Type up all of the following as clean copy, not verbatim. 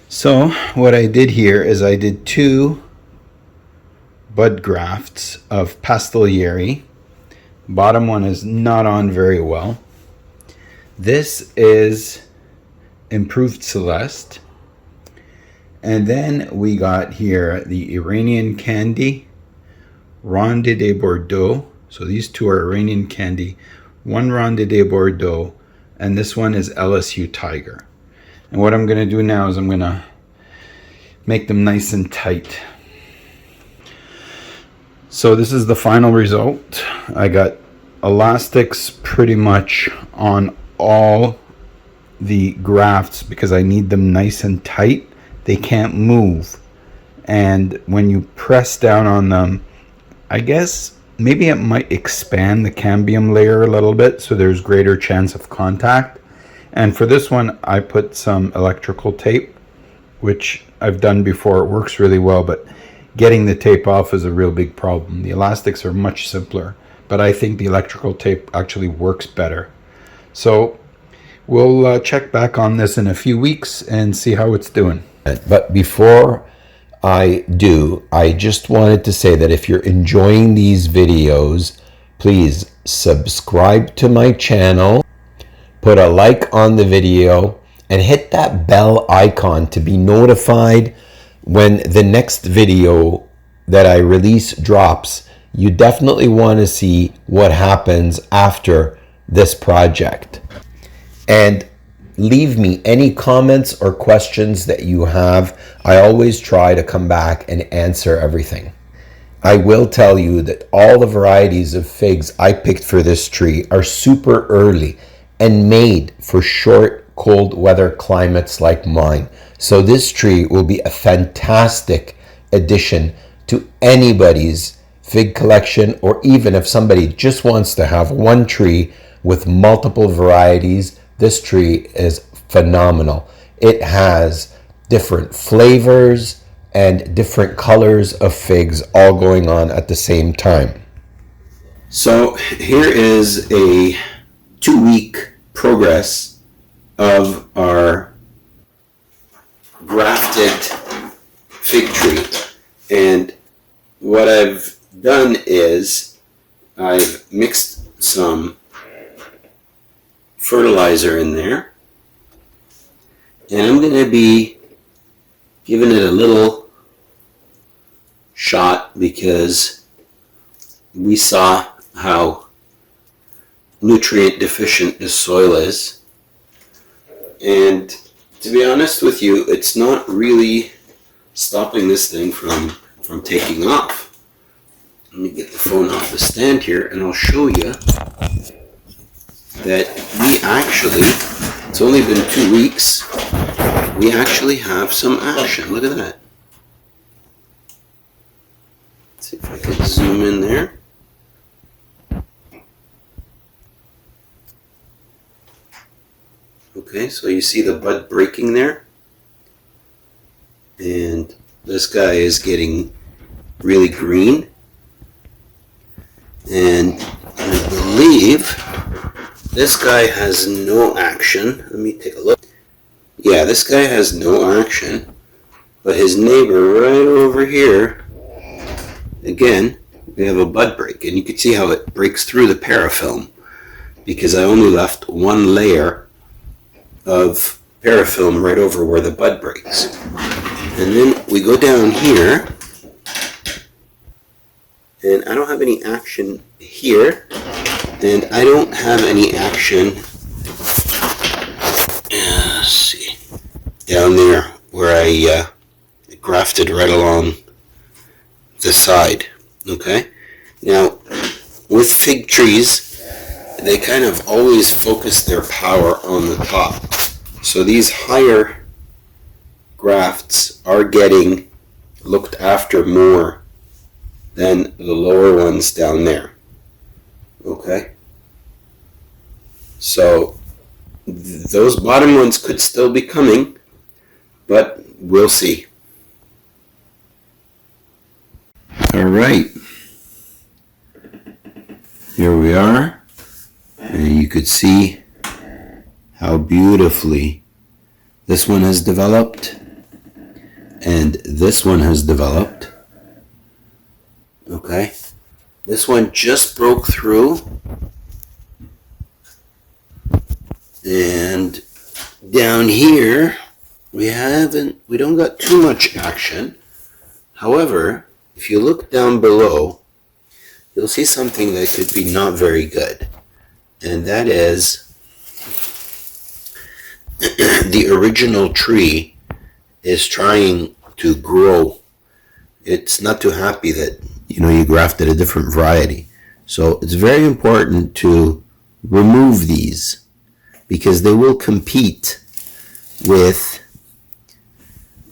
So what I did here is I did 2 bud grafts of Pastellieri. Bottom one is not on very well. This is Improved Celeste. And then we got here the Iranian Candy, Ronde de Bordeaux. So these 2 are Iranian Candy, one Ronde de Bordeaux, and this one is LSU Tiger. And what I'm going to do now is I'm going to make them nice and tight. So this is the final result. I got elastics pretty much on all the grafts because I need them nice and tight. They can't move. And when you press down on them, I guess maybe it might expand the cambium layer a little bit so there's greater chance of contact. And for this one, I put some electrical tape, which I've done before. It works really well, but getting the tape off is a real big problem. The elastics are much simpler, but I think the electrical tape actually works better. So we'll check back on this in a few weeks and see how it's doing. But before I do, I just wanted to say that if you're enjoying these videos, please subscribe to my channel, put a like on the video, and hit that bell icon to be notified when the next video that I release drops. You definitely want to see what happens after this project. And leave me any comments or questions that you have. I always try to come back and answer everything. I will tell you that all the varieties of figs I picked for this tree are super early and made for short, cold weather climates like mine. So this tree will be a fantastic addition to anybody's fig collection, or even if somebody just wants to have one tree with multiple varieties. This tree is phenomenal. It has different flavors and different colors of figs all going on at the same time. So here is a 2-week progress of our grafted fig tree. And what I've done is I've mixed some fertilizer in there, and I'm going to be giving it a little shot because we saw how nutrient deficient this soil is. And to be honest with you, it's not really stopping this thing from taking off. Let me get the phone off the stand here and I'll show you that we actually, it's only been 2 weeks, we actually have some action. Look at that. Let's see if I can zoom in there. Okay, so you see the bud breaking there, and this guy is getting really green, and I believe this guy has no action. Let me take a look. Yeah, this guy has no action, but his neighbor right over here, again, we have a bud break, and you can see how it breaks through the parafilm because I only left one layer of parafilm right over where the bud breaks. And then we go down here, and I don't have any action here, and I don't have any action, let's see, down there where I grafted right along the side. Okay, now with fig trees, they kind of always focus their power on the top. So these higher grafts are getting looked after more than the lower ones down there. Okay? So those bottom ones could still be coming, but we'll see. All right. Here we are. And you could see how beautifully this one has developed. and this one has developed. Okay, this one just broke through, and down here we don't got too much action. However, if you look down below, you'll see something that could be not very good, and that is the original tree is trying to grow. It's not too happy that you grafted a different variety. So it's very important to remove these, because they will compete with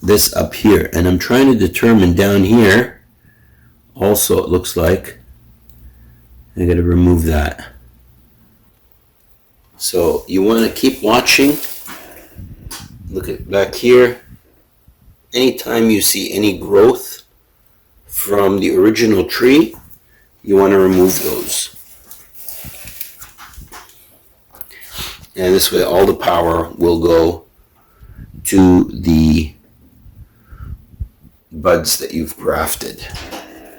this up here. And I'm trying to determine down here also, it looks like I got to remove that. So you want to keep watching. Look at back here. Anytime you see any growth from the original tree, you want to remove those. And this way all the power will go to the buds that you've grafted.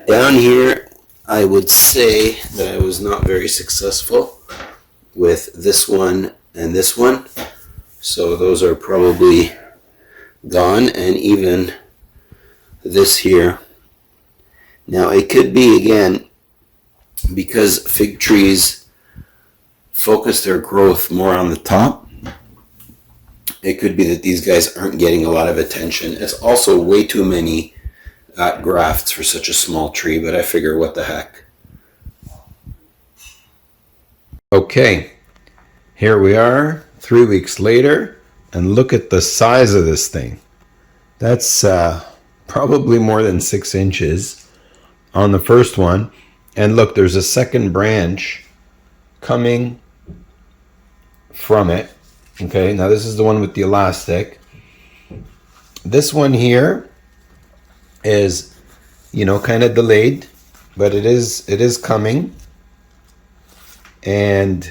Down here, I would say that I was not very successful with this one and this one. So those are probably gone, and even this here. Now it could be, again, because fig trees focus their growth more on the top. It could be that these guys aren't getting a lot of attention. It's also way too many grafts for such a small tree, but I figure, what the heck. Okay, here we are 3 weeks later, and look at the size of this thing. That's probably more than 6 inches on the first one. And look, there's a second branch coming from it. Okay, now this is the one with the elastic. This one here is, kind of delayed, but it is coming. And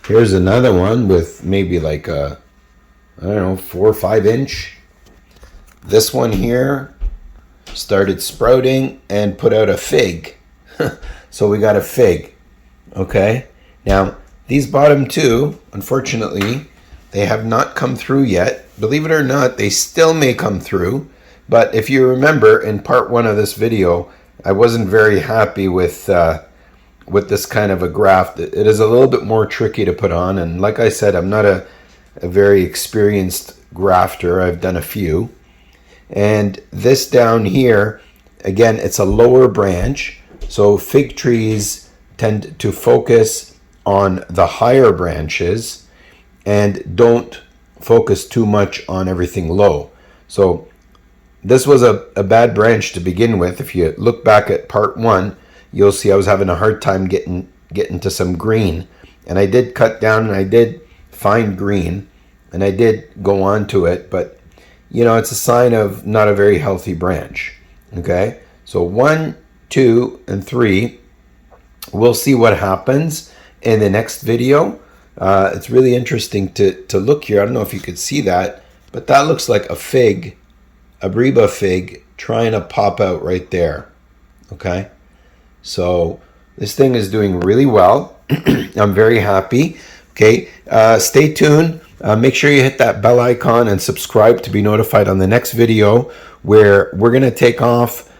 here's another one with maybe like a, 4 or 5 inch. This one here started sprouting and put out a fig. So we got a fig. Okay, now these bottom two, unfortunately, they have not come through yet. Believe it or not, they still may come through. But if you remember, in part 1 of this video, I wasn't very happy with this kind of a graft. It is a little bit more tricky to put on, and like I said, I'm not a very experienced grafter. I've done a few. And this down here, again, it's a lower branch, so fig trees tend to focus on the higher branches and don't focus too much on everything low. So this was a bad branch to begin with. If you look back at part 1, you'll see I was having a hard time getting to some green, and I did cut down and I did find green, and I did go on to it, but it's a sign of not a very healthy branch. Okay, so 1, 2, and 3, we'll see what happens in the next video. It's really interesting to look here. I don't know if you could see that, but that looks like a fig, a Breba fig, trying to pop out right there. Okay, so this thing is doing really well. I'm very happy. Okay, stay tuned. Make sure you hit that bell icon and subscribe to be notified on the next video, where we're going to take off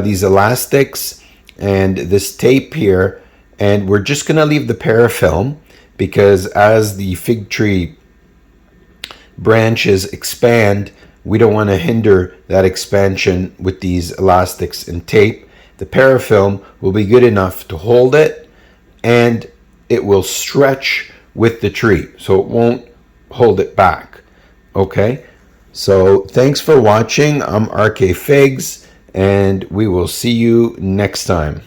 these elastics and this tape here, and we're just going to leave the parafilm, because as the fig tree branches expand, we don't want to hinder that expansion with these elastics and tape. The parafilm will be good enough to hold it, and it will stretch with the tree, so it won't hold it back. Okay, so thanks for watching. I'm RK Figs, and we will see you next time.